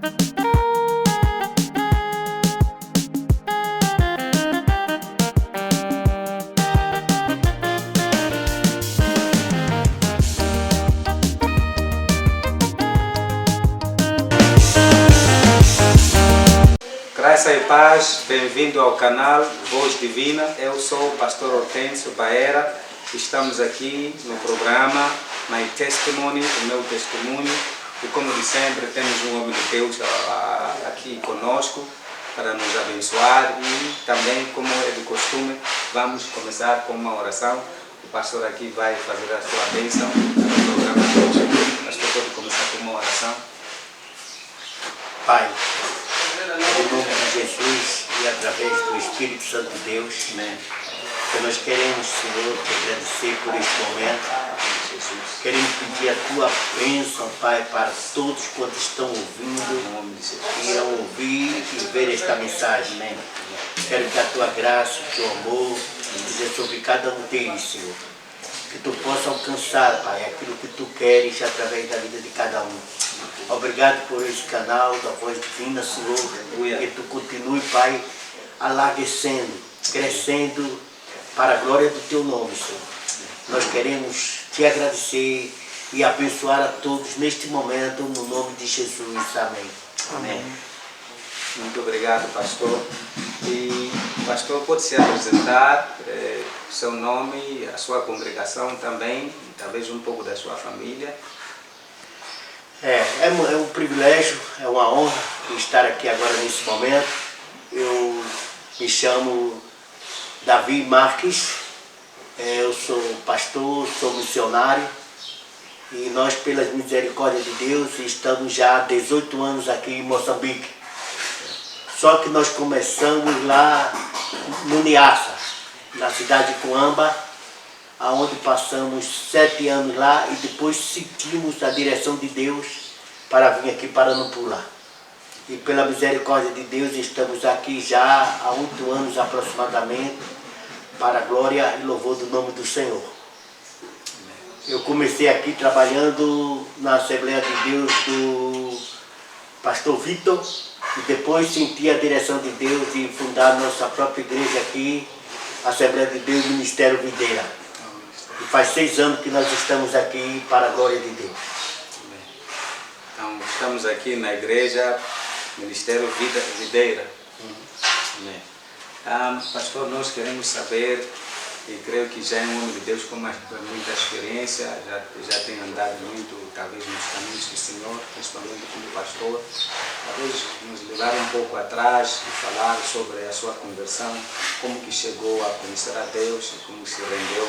Graça e paz, bem-vindo ao canal Voz Divina. Eu sou o pastor Hortêncio Baera. Estamos aqui no programa My Testimony, o meu testemunho. E como de sempre, temos um homem de Deus aqui conosco para nos abençoar. E também, como é de costume, vamos começar com uma oração. O pastor aqui vai fazer a sua bênção no programa de hoje. O pastor pode começar com uma oração. Pai, em nome de Jesus e através do Espírito Santo de Deus, né, que nós queremos, Senhor, te agradecer por este momento. Queremos pedir a tua bênção, Pai, para todos quantos estão ouvindo, irão ouvir e ver esta mensagem. Né? Quero que a tua graça, o teu amor, esteja sobre cada um deles, Senhor. Que tu possa alcançar, Pai, aquilo que tu queres através da vida de cada um. Obrigado por esse canal da Voz Divina, Senhor. Que tu continue, Pai, alarguecendo, crescendo para a glória do teu nome, Senhor. Nós queremos te agradecer e abençoar a todos neste momento, no nome de Jesus. Amém. Amém. Muito obrigado, pastor. E o pastor pode se apresentar, seu nome, a sua congregação também, e talvez um pouco da sua família. É um privilégio, é uma honra estar aqui agora nesse momento. Eu me chamo Davi Marques, eu sou pastor, sou missionário e nós, pelas misericórdias de Deus, estamos já há 18 anos aqui em Moçambique. Só que nós começamos lá no Niassa, na cidade de Cuamba, onde passamos 7 anos lá e depois sentimos a direção de Deus para vir aqui para Nampula. E pela misericórdia de Deus estamos aqui já há 8 anos aproximadamente, para a glória e louvor do nome do Senhor. Eu comecei aqui trabalhando na Assembleia de Deus do pastor Vitor e depois senti a direção de Deus de fundar nossa própria igreja aqui, Assembleia de Deus Ministério Videira. E faz 6 anos que nós estamos aqui para a glória de Deus. Então, estamos aqui na igreja Ministério Videira. Pastor, nós queremos saber, e creio que já é um homem de Deus com muita experiência, já tem andado muito, talvez, nos caminhos do Senhor, principalmente como pastor. Talvez nos levar um pouco atrás e falar sobre a sua conversão, como que chegou a conhecer a Deus e como se rendeu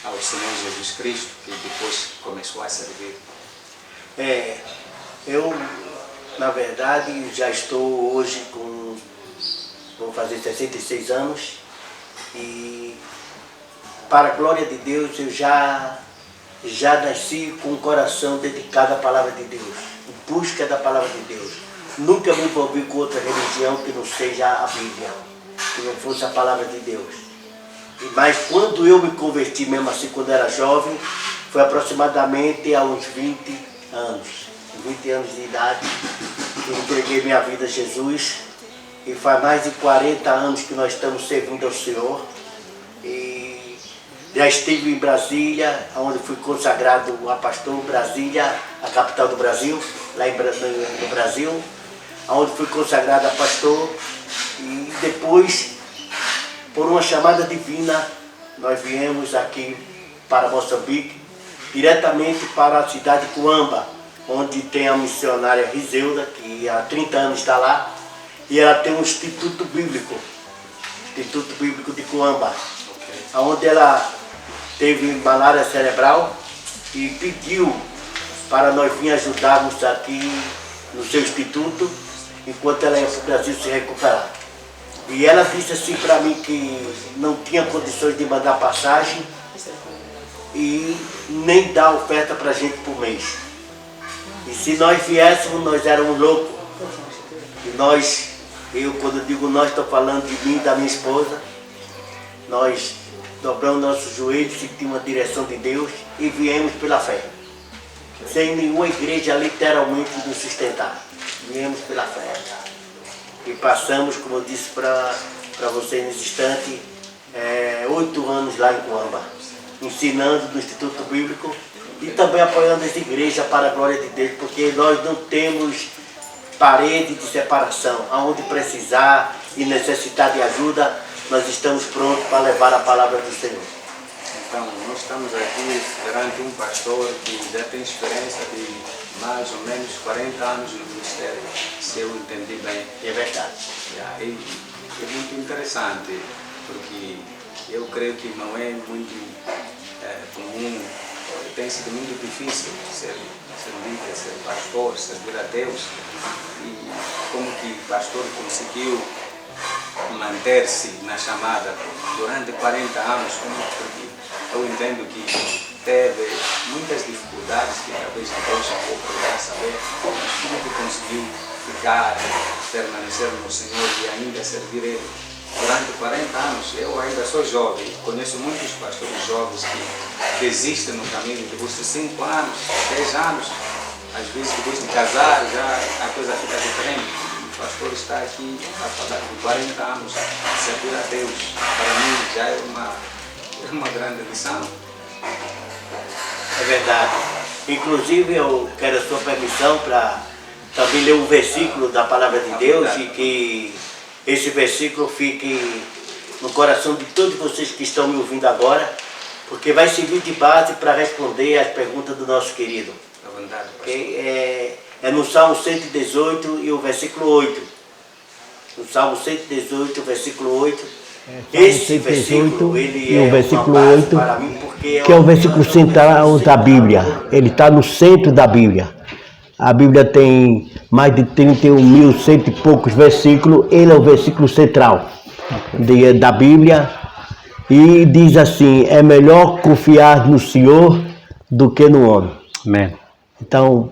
ao Senhor Jesus Cristo, que depois começou a servir. Eu, na verdade, já estou hoje vou fazer 66 anos e, para a glória de Deus, eu já nasci com o coração dedicado à palavra de Deus, em busca da palavra de Deus. Nunca me envolvi com outra religião que não seja a Bíblia, que não fosse a palavra de Deus. Mas quando eu me converti, mesmo assim, quando era jovem, foi aproximadamente há uns 20 anos de idade, que entreguei minha vida a Jesus. E faz mais de 40 anos que nós estamos servindo ao Senhor. E já estive em Brasília, onde fui consagrado a pastor. Brasília, a capital do Brasil, lá no Brasil, onde fui consagrado a pastor. E depois, por uma chamada divina, nós viemos aqui para Moçambique, diretamente para a cidade de Cuamba, onde tem a missionária Rizeuda, que há 30 anos está lá, e ela tem um Instituto Bíblico de Cuamba, onde ela teve malária cerebral e pediu para nós vir ajudarmos aqui no seu instituto, enquanto ela ia para o Brasil se recuperar. E ela disse assim para mim que não tinha condições de mandar passagem e nem dar oferta para a gente por mês. E se nós viéssemos, nós éramos loucos. E quando eu digo nós, estou falando de mim e da minha esposa, nós dobramos nossos joelhos, sentimos a direção de Deus e viemos pela fé. Sem nenhuma igreja literalmente nos sustentar. viemos pela fé. E passamos, como eu disse para você nesse instante, 8 anos lá em Coamba, ensinando no Instituto Bíblico e também apoiando as igrejas para a glória de Deus, porque nós não temos parede de separação. Aonde precisar e necessitar de ajuda, nós estamos prontos para levar a palavra do Senhor. Então, nós estamos aqui perante um pastor que já tem experiência de mais ou menos 40 anos no ministério, se eu entendi bem. É verdade. E é muito interessante, porque eu creio que não é muito comum, tem sido muito difícil ser líder, ser pastor, servir a Deus. E como que o pastor conseguiu manter-se na chamada durante 40 anos, porque eu entendo que teve muitas dificuldades que talvez depois eu vou procurar saber, mas como que conseguiu ficar, permanecer no Senhor e ainda servir Ele durante 40 anos. Eu ainda sou jovem, conheço muitos pastores jovens que desistem no caminho depois de 5 anos, 10 anos, às vezes depois de casar já a coisa fica diferente. O pastor está aqui a falar de 40 anos, servir a Deus, para mim já é uma grande lição. É verdade. Inclusive eu quero a sua permissão para também ler um versículo da palavra de Deus e que esse versículo fique no coração de todos vocês que estão me ouvindo agora, porque vai servir de base para responder às perguntas do nosso querido. À vontade, pastor. É no Salmo 118 e o versículo 8. No Salmo 118, versículo 8. Esse versículo, ele é versículo uma base 8, para mim, porque que é o versículo central da Bíblia. Ele está no centro da Bíblia. A Bíblia tem mais de 31.100 e poucos versículos. Ele é o versículo central da Bíblia. E diz assim: é melhor confiar no Senhor do que no homem. Amém. Então,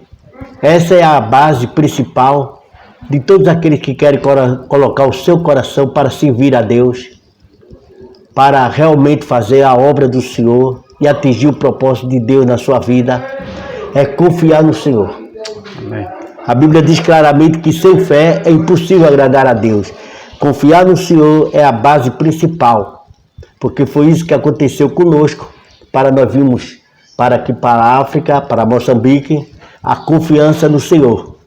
essa é a base principal de todos aqueles que querem colocar o seu coração para servir a Deus, para realmente fazer a obra do Senhor e atingir o propósito de Deus na sua vida, é confiar no Senhor. Amém. A Bíblia diz claramente que sem fé é impossível agradar a Deus. Confiar no Senhor é a base principal, porque foi isso que aconteceu conosco, para nós virmos para aqui, para a África, para Moçambique, a confiança no Senhor.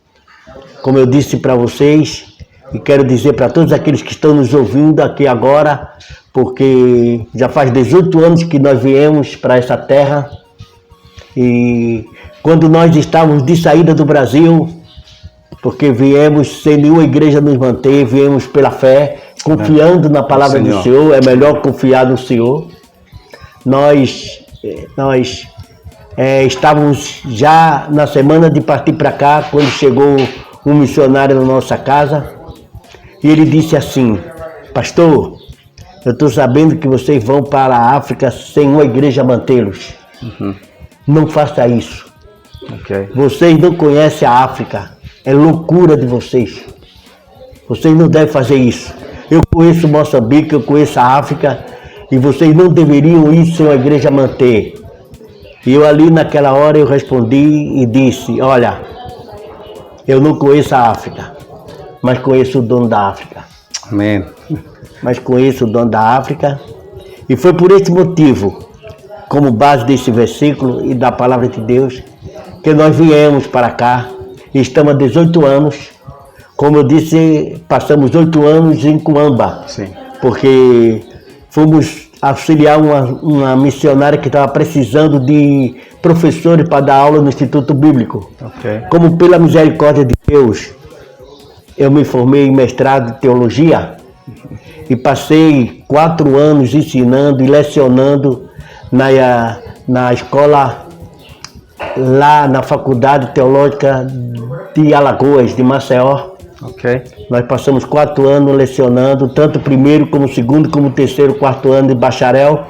Como eu disse para vocês, e quero dizer para todos aqueles que estão nos ouvindo aqui agora, porque já faz 18 anos que nós viemos para essa terra, e quando nós estávamos de saída do Brasil, porque viemos sem nenhuma igreja nos manter, viemos pela fé, confiando na palavra do Senhor, é melhor confiar no Senhor. Nós estávamos já na semana de partir para cá, quando chegou um missionário na nossa casa, e ele disse assim: pastor, eu estou sabendo que vocês vão para a África sem uma igreja mantê-los. Não faça isso. Okay. Vocês não conhecem a África. É loucura de vocês. Vocês não devem fazer isso. Eu conheço Moçambique, eu conheço a África, e vocês não deveriam ir sem uma igreja manter. E eu ali naquela hora eu respondi e disse: olha, eu não conheço a África, mas conheço o dono da África. Amém. Mas conheço o dono da África, e foi por esse motivo, como base desse versículo e da palavra de Deus, que nós viemos para cá, e estamos há 18 anos, como eu disse, passamos 8 anos em Coamba. Sim. Porque fomos auxiliar uma missionária que estava precisando de professores para dar aula no Instituto Bíblico. Okay. Como pela misericórdia de Deus, eu me formei em mestrado em teologia e passei 4 anos ensinando e lecionando na escola, lá na Faculdade Teológica de Alagoas, de Maceió. Okay. Nós passamos 4 anos lecionando, tanto o primeiro, como o segundo, como o terceiro, 4º ano de bacharel.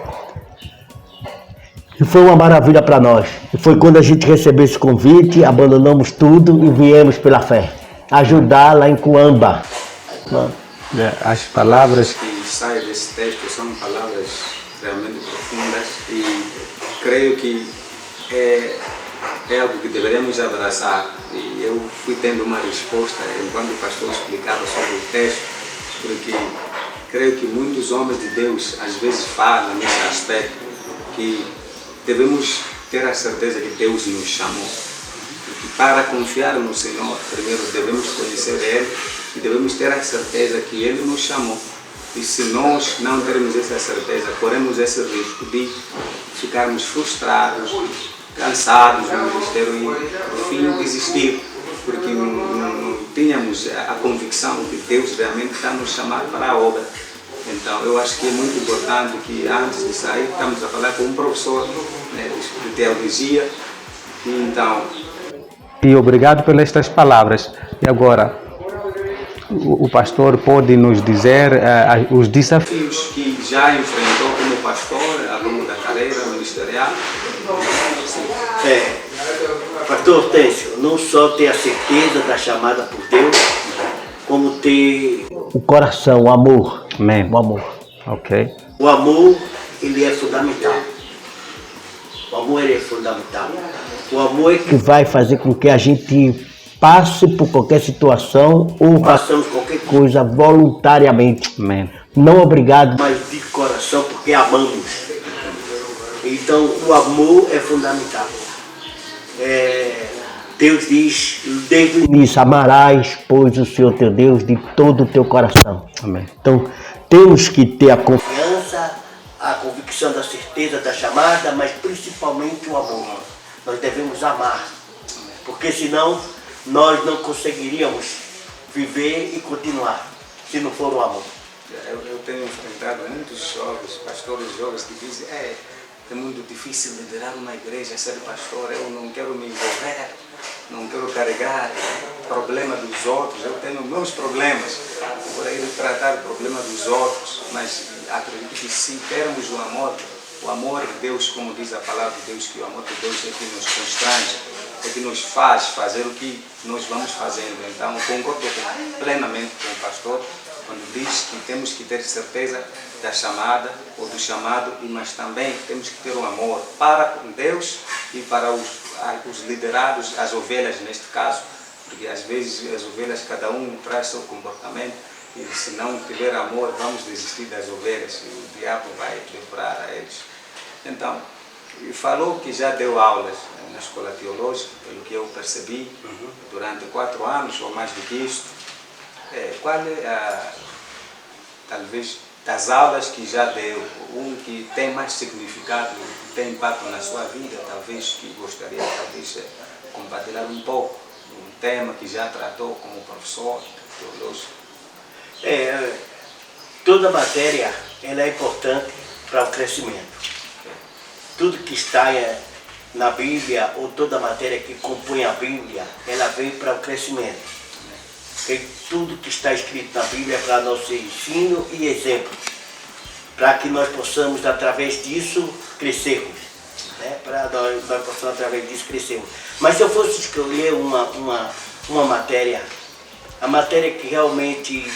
E foi uma maravilha para nós. E foi quando a gente recebeu esse convite, abandonamos tudo e viemos pela fé ajudar lá em Coamba. As palavras que saem desse texto são palavras realmente profundas e creio que é é algo que deveremos abraçar. E eu fui tendo uma resposta enquanto o pastor explicava sobre o texto, porque creio que muitos homens de Deus às vezes falam nesse aspecto, que devemos ter a certeza que Deus nos chamou. E para confiar no Senhor, primeiro devemos conhecer Ele e devemos ter a certeza que Ele nos chamou. E se nós não termos essa certeza, corremos esse risco de ficarmos frustrados, cansados no ministério e, no fim, desistir, porque não tínhamos a convicção que Deus realmente está nos chamando para a obra. Então, eu acho que é muito importante que, antes de sair, estamos a falar com um professor, né, de teologia. Então, E obrigado pelas estas palavras. E agora, o pastor pode nos dizer os desafios desafios que já enfrentou como pastor ao longo da carreira ministerial. Pastor Hortêncio, não só ter a certeza da chamada por Deus, como ter O coração, o amor. Amém. O amor. Ok. o amor, ele é fundamental. O amor ele é fundamental. O amor é que Que vai fazer com que a gente passe por qualquer situação ou faça passamos qualquer coisa, coisa voluntariamente. Amém. Não obrigado. mas de coração, porque amamos. Então, o amor é fundamental. Deus diz, desde o Nisso amarás, pois, o Senhor teu Deus de todo o teu coração. Amém. Então, temos que ter a confiança. confiança, a convicção da certeza da chamada, mas principalmente o amor. Nós devemos amar, porque senão nós não conseguiríamos viver e continuar, se não for o amor. Eu tenho enfrentado muitos jovens, pastores jovens, que dizem: é muito difícil liderar uma igreja, ser pastor, eu não quero me envolver, não quero carregar problema dos outros, eu tenho meus problemas, por aí tratar o problema dos outros, mas acredito que se termos o amor de Deus, como diz a palavra de Deus, que o amor de Deus é que nos constrange, é que nos faz fazer o que nós vamos fazendo. Então, concordo plenamente com o pastor quando diz que temos que ter certeza da chamada ou do chamado, mas também temos que ter o amor para Deus e para os liderados, as ovelhas neste caso, porque às vezes as ovelhas, cada um traz seu comportamento, e se não tiver amor, vamos desistir das ovelhas e o diabo vai devorar a eles. Então, falou que já deu aulas na escola teológica, pelo que eu percebi, durante 4 anos ou mais do que isso. Qual é talvez, das aulas que já deu, que tem mais significado, que tem impacto na sua vida, talvez que gostaria de compartilhar um pouco, um tema que já tratou como professor teológico? Toda matéria ela é importante para o crescimento. Tudo que está na Bíblia, ou toda matéria que compõe a Bíblia, ela vem para o crescimento. Porque tudo que está escrito na Bíblia é para nosso ensino e exemplo, para que nós possamos, através disso, crescermos. Né? Para nós possamos, através disso, crescermos. Mas se eu fosse escolher uma matéria, a matéria que realmente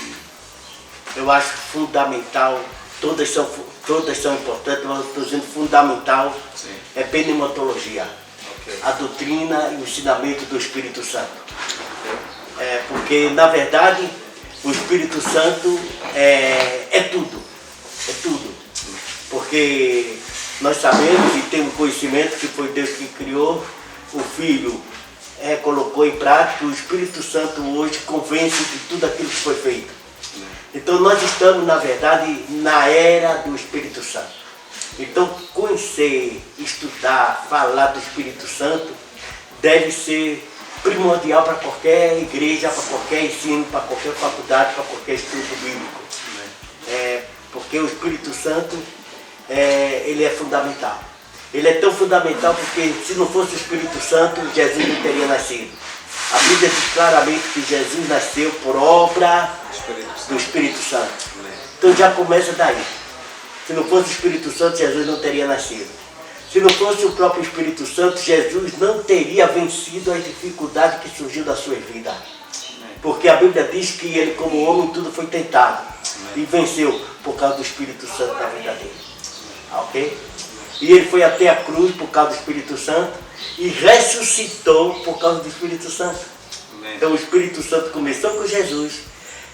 eu acho fundamental, todas são importantes, mas eu estou dizendo fundamental, Sim. é pneumatologia, Ok. a doutrina e o ensinamento do Espírito Santo. Porque, na verdade, o Espírito Santo é tudo. Porque nós sabemos e temos conhecimento que foi Deus que criou, o Filho colocou em prática, o Espírito Santo hoje convence de tudo aquilo que foi feito. Então nós estamos, na verdade, na era do Espírito Santo. Então conhecer, estudar, falar do Espírito Santo deve ser primordial para qualquer igreja, para qualquer ensino, para qualquer faculdade, para qualquer estudo bíblico. Porque o Espírito Santo, ele é fundamental. Ele é tão fundamental porque se não fosse o Espírito Santo, Jesus não teria nascido. A Bíblia diz claramente que Jesus nasceu por obra do Espírito Santo. Então já começa daí. Se não fosse o Espírito Santo, Jesus não teria nascido. Se não fosse o próprio Espírito Santo, Jesus não teria vencido as dificuldades que surgiu da sua vida. Porque a Bíblia diz que ele, como homem, tudo foi tentado. E venceu por causa do Espírito Santo na vida dele. Ok? E ele foi até a cruz por causa do Espírito Santo. e ressuscitou por causa do Espírito Santo. Amém. Então o Espírito Santo começou com Jesus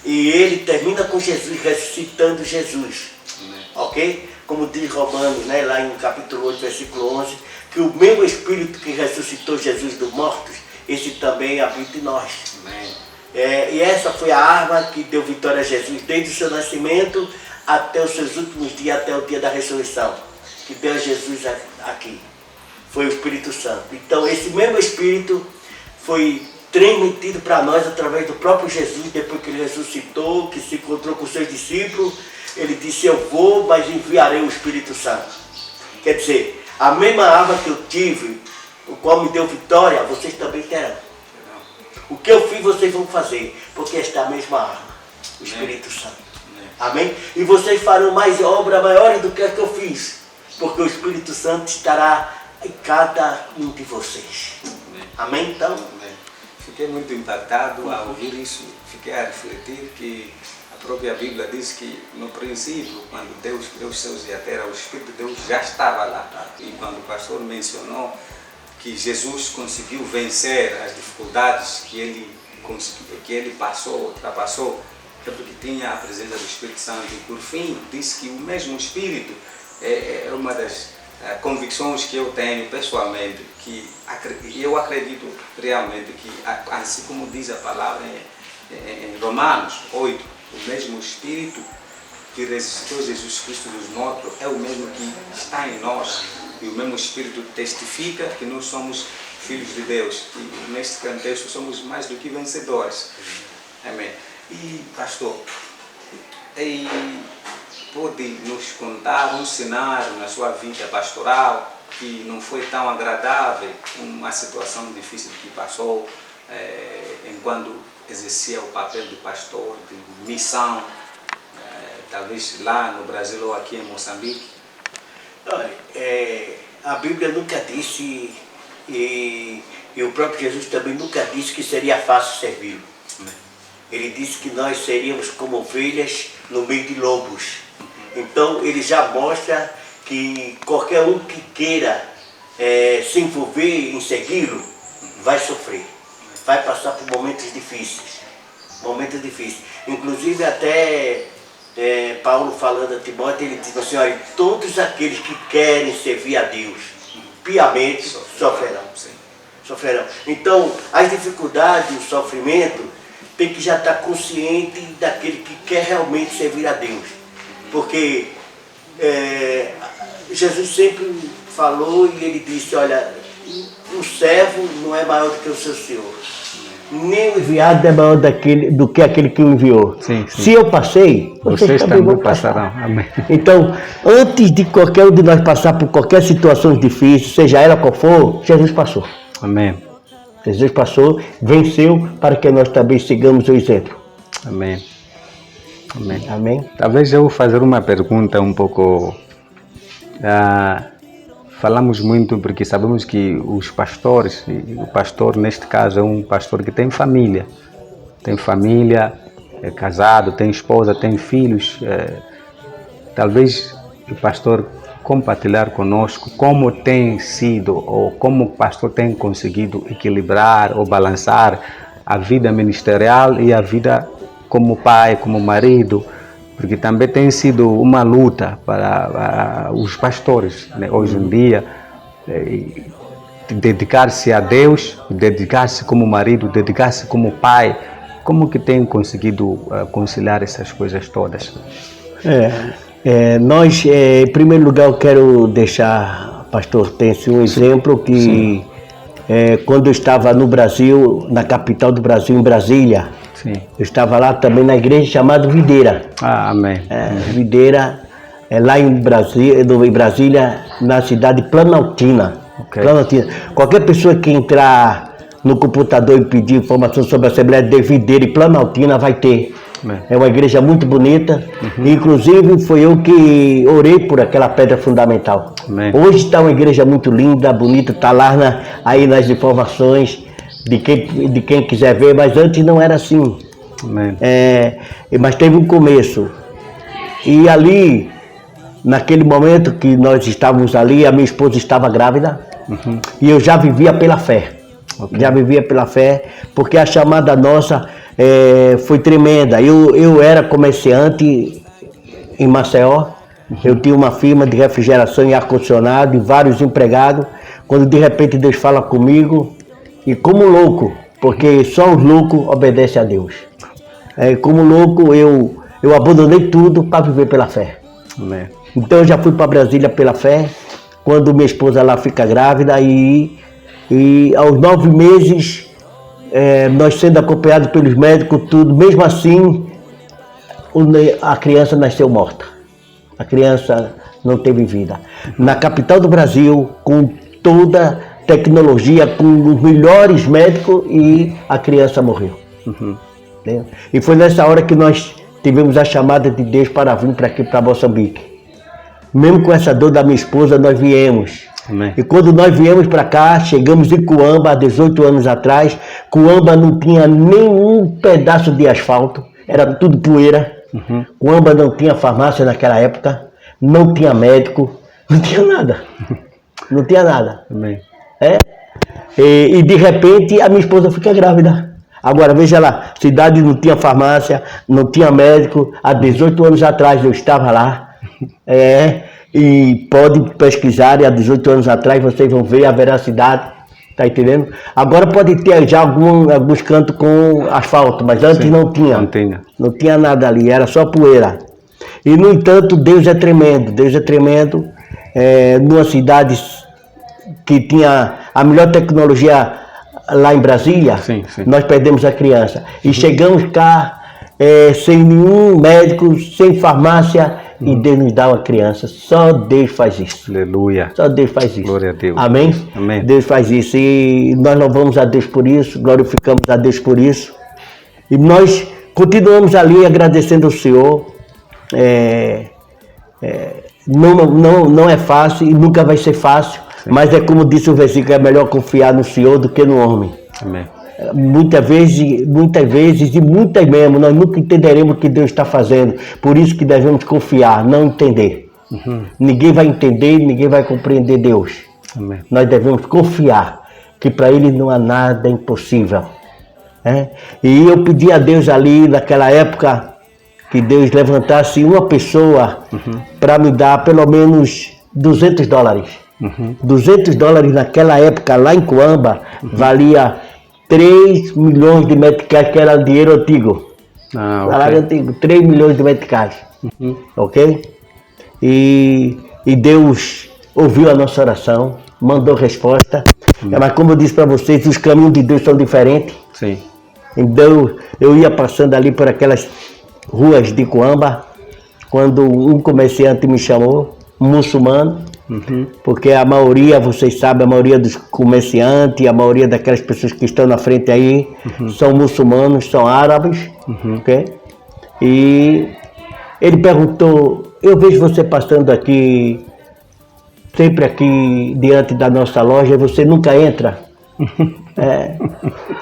e ele termina com Jesus, ressuscitando Jesus. Amém. Ok? Como diz Romanos, né, lá em capítulo 8, versículo 11, que o mesmo Espírito que ressuscitou Jesus dos mortos, esse também habita em nós. Amém. E essa foi a arma que deu vitória a Jesus, desde o seu nascimento até os seus últimos dias, até o dia da ressurreição, que deu a Jesus aqui. Foi o Espírito Santo. Então esse mesmo Espírito foi transmitido para nós através do próprio Jesus, depois que ele ressuscitou, que se encontrou com seus discípulos. Ele disse, eu vou, mas enviarei o Espírito Santo. Quer dizer, a mesma arma que eu tive, o qual me deu vitória, vocês também terão. O que eu fiz, vocês vão fazer, porque esta é a mesma arma, o Espírito Santo. Amém? E vocês farão mais obras maiores do que a que eu fiz, porque o Espírito Santo estará em cada um de vocês. Amém? Então? Fiquei muito impactado ao ouvir isso, fiquei a refletir que a própria Bíblia diz que no princípio, quando Deus criou os céus e a terra, o Espírito de Deus já estava lá. E quando o pastor mencionou que Jesus conseguiu vencer as dificuldades que ele passou, ultrapassou, é porque tinha a presença do Espírito Santo. E por fim, disse que o mesmo Espírito é uma das convicções que eu tenho pessoalmente, que eu acredito realmente que, assim como diz a palavra em Romanos 8, o mesmo Espírito que ressuscitou Jesus Cristo dos mortos é o mesmo que está em nós, e o mesmo Espírito testifica que nós somos filhos de Deus, e neste contexto somos mais do que vencedores. Amém. E pastor, pode nos contar um cenário na sua vida pastoral que não foi tão agradável, uma situação difícil que passou enquanto exercia o papel de pastor, de missão, talvez lá no Brasil ou aqui em Moçambique? Olha, a Bíblia nunca disse, e o próprio Jesus também nunca disse que seria fácil servi-lo. Ele disse que nós seríamos como ovelhas no meio de lobos. Então ele já mostra que qualquer um que queira se envolver em segui-lo vai sofrer, vai passar por momentos difíceis. Inclusive até Paulo falando a Timóteo, ele diz assim, olha, todos aqueles que querem servir a Deus piamente sofrerão. Então as dificuldades, o sofrimento, tem que já estar consciente daquele que quer realmente servir a Deus. Porque Jesus sempre falou e ele disse, olha, o servo não é maior do que o seu Senhor. Nem o enviado é maior do que aquele que o enviou. Sim, sim. Se eu passei, vocês também vão passarão. Amém. Então, antes de qualquer um de nós passar por qualquer situação difícil, seja ela qual for, Jesus passou. Amém. Jesus passou, venceu, para que nós também sigamos o exemplo. Amém. Amém. Amém. Talvez eu vou fazer uma pergunta um pouco... falamos muito porque sabemos que os pastores, e o pastor neste caso é um pastor que tem família, é casado, tem esposa, tem filhos. Talvez o pastor compartilhar conosco como tem sido ou como o pastor tem conseguido equilibrar ou balançar a vida ministerial e a vida como pai, como marido, porque também tem sido uma luta para os pastores, né? Hoje em dia, dedicar-se a Deus, dedicar-se como marido, dedicar-se como pai. Como que tem conseguido conciliar essas coisas todas? Nós, em primeiro lugar, eu quero deixar, pastor Têncio, um exemplo que quando eu estava no Brasil, na capital do Brasil, em Brasília, sim, eu estava lá também na igreja chamada Videira. Amém. Videira, lá em Brasília, na cidade Planaltina. Okay. Planaltina. Qualquer pessoa que entrar no computador e pedir informação sobre a Assembleia de Videira e Planaltina vai ter. Amém. É uma igreja muito bonita. Inclusive foi eu que orei por aquela pedra fundamental. Amém. Hoje está uma igreja muito linda, bonita, está lá aí nas informações de quem quiser ver, mas antes não era assim. Amém. Mas teve um começo. E ali, naquele momento que nós estávamos ali, a minha esposa estava grávida. E eu já vivia pela fé. Já vivia pela fé, porque a chamada nossa foi tremenda. Eu era comerciante em Maceió. Eu tinha uma firma de refrigeração e ar-condicionado e vários empregados. Quando de repente Deus fala comigo, e como louco, porque só os loucos obedecem a Deus. Como louco, eu abandonei tudo para viver pela fé. Amém. Então eu já fui para Brasília pela fé, quando minha esposa lá fica grávida e aos 9 meses, nós sendo acompanhados pelos médicos, tudo, mesmo assim, a criança nasceu morta. A criança não teve vida. Na capital do Brasil, com toda tecnologia, com os melhores médicos, e a criança morreu. E foi nessa hora que nós tivemos a chamada de Deus para vir para aqui, para Moçambique. Mesmo com essa dor da minha esposa, nós viemos. Amém. E quando nós viemos para cá, chegamos em Cuamba, há 18 anos atrás. Cuamba não tinha nenhum pedaço de asfalto, era tudo poeira. Cuamba não tinha farmácia naquela época, não tinha médico, não tinha nada. Não tinha nada. Amém. E de repente a minha esposa fica grávida. Agora veja lá, cidade não tinha farmácia, não tinha médico. Há 18 anos atrás eu estava lá. E pode pesquisar, há 18 anos atrás vocês vão ver a veracidade, tá entendendo? Agora pode ter já alguns cantos com asfalto, mas antes não tinha. Não tinha nada ali, era só poeira. E no entanto, Deus é tremendo, Deus é tremendo. Numa cidade que tinha a melhor tecnologia lá em Brasília, nós perdemos a criança. E chegamos cá sem nenhum médico, sem farmácia, e Deus nos dá uma criança. Só Deus faz isso. Aleluia. Só Deus faz isso. Glória a Deus. Amém? Amém. Deus faz isso. E nós louvamos a Deus por isso, glorificamos a Deus por isso. E nós continuamos ali agradecendo ao Senhor. Não é fácil e nunca vai ser fácil, mas é como disse o versículo, é melhor confiar no Senhor do que no homem. Amém. Muitas vezes e muitas mesmo, nós nunca entenderemos o que Deus está fazendo. Por isso que devemos confiar, não entender. Ninguém vai entender, ninguém vai compreender Deus. Amém. Nós devemos confiar que para Ele não há nada impossível. E eu pedi a Deus ali, naquela época, que Deus levantasse uma pessoa para me dar pelo menos $200. $200 naquela época, lá em Cuamba, valia 3 milhões de meticais, que era dinheiro antigo. Salário antigo, 3 milhões de meticais. Ok? E Deus ouviu a nossa oração, mandou resposta. Mas como eu disse para vocês, os caminhos de Deus são diferentes. Sim. Então eu ia passando ali por aquelas ruas de Cuamba, quando um comerciante me chamou, um muçulmano, porque a maioria, vocês sabem, a maioria dos comerciantes, a maioria daquelas pessoas que estão na frente aí, são muçulmanos, são árabes, ok? E ele perguntou, eu vejo você passando aqui, sempre aqui diante da nossa loja, você nunca entra.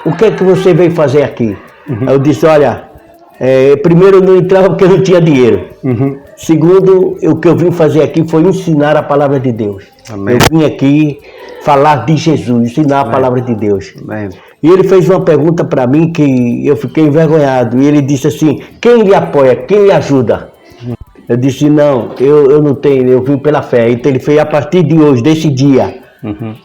O que é que você veio fazer aqui? Eu disse, olha, primeiro eu não entrava porque eu não tinha dinheiro. Segundo, o que eu vim fazer aqui foi ensinar a palavra de Deus. Amém. Eu vim aqui falar de Jesus, ensinar a palavra de Deus. Amém. E ele fez uma pergunta para mim que eu fiquei envergonhado. E ele disse assim, quem lhe apoia, quem lhe ajuda? Eu disse, não, eu não tenho, eu vim pela fé. Então ele fez, a partir de hoje, desse dia,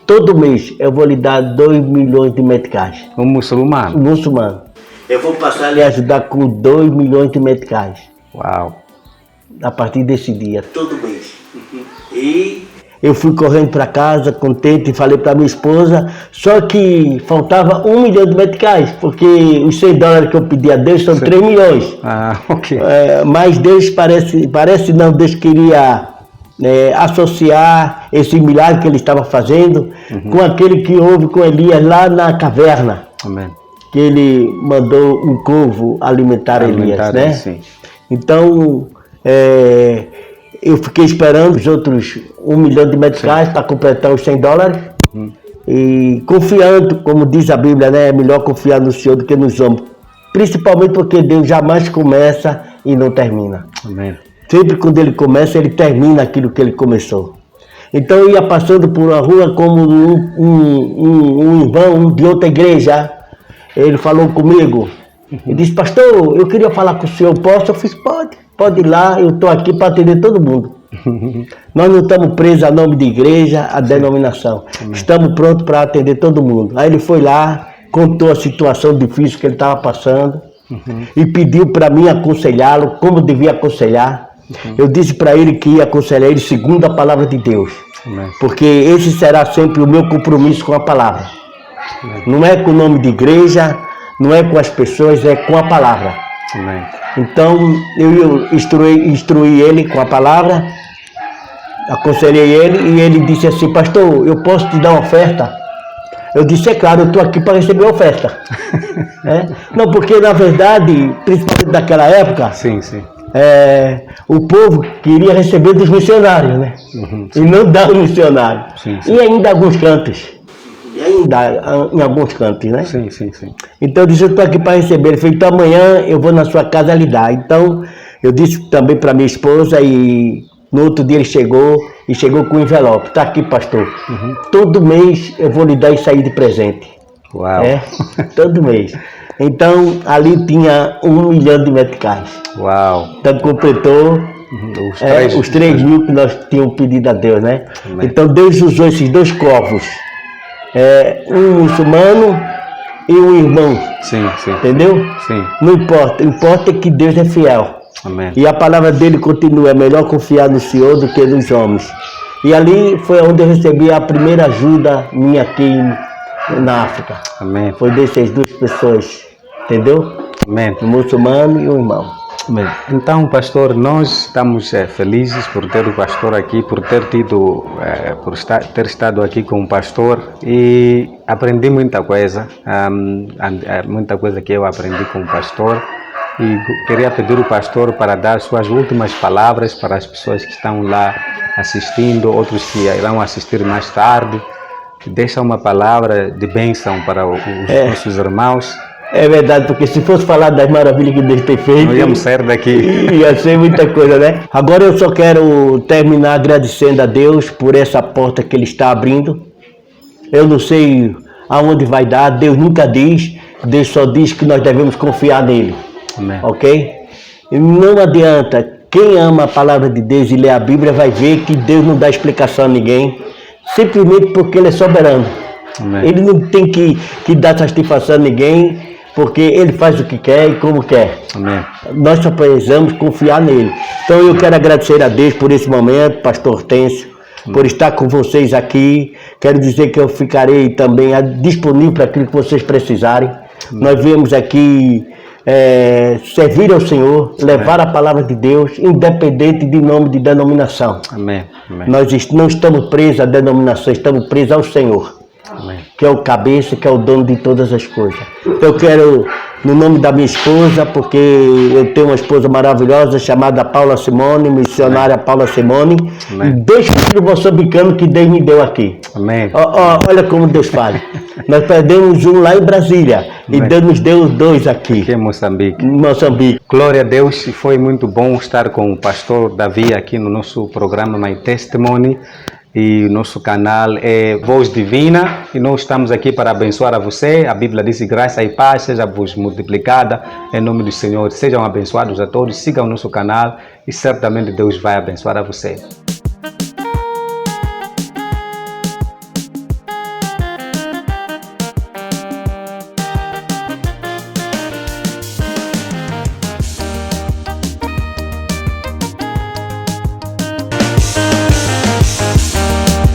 todo mês eu vou lhe dar 2 milhões de meticais. Um muçulmano? Um muçulmano. Eu vou passar a lhe ajudar com 2 milhões de meticais. Uau! A partir desse dia, todo mês. E eu fui correndo para casa, contente, e falei para minha esposa, só que faltava 1 milhão de meticais, porque os $100 que eu pedi a Deus são 3 milhões. Ok. Mas Deus parece não, Deus queria associar esse milagre que ele estava fazendo com aquele que houve com Elias lá na caverna. Amém. Que ele mandou um corvo alimentar Elias, né? Sim. Então, eu fiquei esperando os outros 1 milhão de meticais para completar os $100 e confiando, como diz a Bíblia, né? É melhor confiar no Senhor do que nos homens, principalmente porque Deus jamais começa e não termina. Amém. Sempre quando Ele começa, Ele termina aquilo que Ele começou. Então eu ia passando por uma rua como um irmão de outra igreja. Ele falou comigo. Ele disse, pastor, eu queria falar com o senhor, posso? Eu fiz, pode ir lá, eu estou aqui para atender todo mundo. Nós não estamos presos a nome de igreja, a denominação. Estamos prontos para atender todo mundo. Aí ele foi lá, contou a situação difícil que ele estava passando e pediu para mim aconselhá-lo, como devia aconselhar. Eu disse para ele que ia aconselhar ele segundo a palavra de Deus. Porque esse será sempre o meu compromisso com a palavra. Não é com o nome de igreja, não é com as pessoas, é com a palavra. Então eu instruí ele com a palavra, aconselhei ele e ele disse assim, pastor, eu posso te dar uma oferta? Eu disse, é claro, eu estou aqui para receber a oferta. Não, porque na verdade, principalmente naquela época, o povo queria receber dos missionários, né? E não dar ao missionário. E ainda alguns cantos. Em alguns cantos, né? Então eu disse, eu estou aqui para receber. Ele falou, então amanhã eu vou na sua casa lhe dar. Então eu disse também para minha esposa e no outro dia ele chegou com um envelope. Está aqui, pastor. Todo mês eu vou lhe dar isso aí de presente. Uau! Todo mês. Então ali tinha 1 milhão de meticais. Uau! Então completou os 3 mil que nós tínhamos pedido a Deus, né? Então Deus usou esses 2 corvos. Um muçulmano e um irmão. Entendeu? Não importa, importa que Deus é fiel. E a palavra dele continua, é melhor confiar no Senhor do que nos homens. E ali foi onde eu recebi a primeira ajuda minha aqui na África. Foi dessas 2 pessoas, entendeu? O muçulmano e o irmão. Então, pastor, nós estamos felizes por ter o pastor aqui, por ter estado aqui com o pastor e aprendi muita coisa que eu aprendi com o pastor e queria pedir ao pastor para dar suas últimas palavras para as pessoas que estão lá assistindo, outros que irão assistir mais tarde. Deixa uma palavra de bênção para os nossos irmãos. É verdade, porque se fosse falar das maravilhas que Deus tem feito, não íamos sair daqui. Ia ser muita coisa, né? Agora eu só quero terminar agradecendo a Deus por essa porta que Ele está abrindo. Eu não sei aonde vai dar, Deus nunca diz, Deus só diz que nós devemos confiar nele. Ok? E não adianta, quem ama a palavra de Deus e lê a Bíblia vai ver que Deus não dá explicação a ninguém, simplesmente porque Ele é soberano. Ele não tem que dar satisfação a ninguém, porque Ele faz o que quer e como quer. Nós só precisamos confiar nele. Então eu quero agradecer a Deus por esse momento, pastor Hortêncio, por estar com vocês aqui. Quero dizer que eu ficarei também disponível para aquilo que vocês precisarem. Nós viemos aqui servir ao Senhor, levar a palavra de Deus, independente de nome de denominação. Nós não estamos presos à denominação, estamos presos ao Senhor. Que é o cabeça, que é o dono de todas as coisas. Então eu quero, no nome da minha esposa, porque eu tenho uma esposa maravilhosa chamada Paula Simone, missionária Paula Simone, e 2 filhos moçambicanos que Deus me deu aqui. Olha como Deus faz. Nós perdemos um lá em Brasília e Deus nos deu os 2 aqui. Aqui em Moçambique. Glória a Deus, foi muito bom estar com o pastor Davi aqui no nosso programa My Testimony. E nosso canal é Voz Divina e nós estamos aqui para abençoar a você. A Bíblia diz graça e paz seja-vos multiplicada em nome do Senhor. Sejam abençoados a todos, sigam o nosso canal e certamente Deus vai abençoar a você.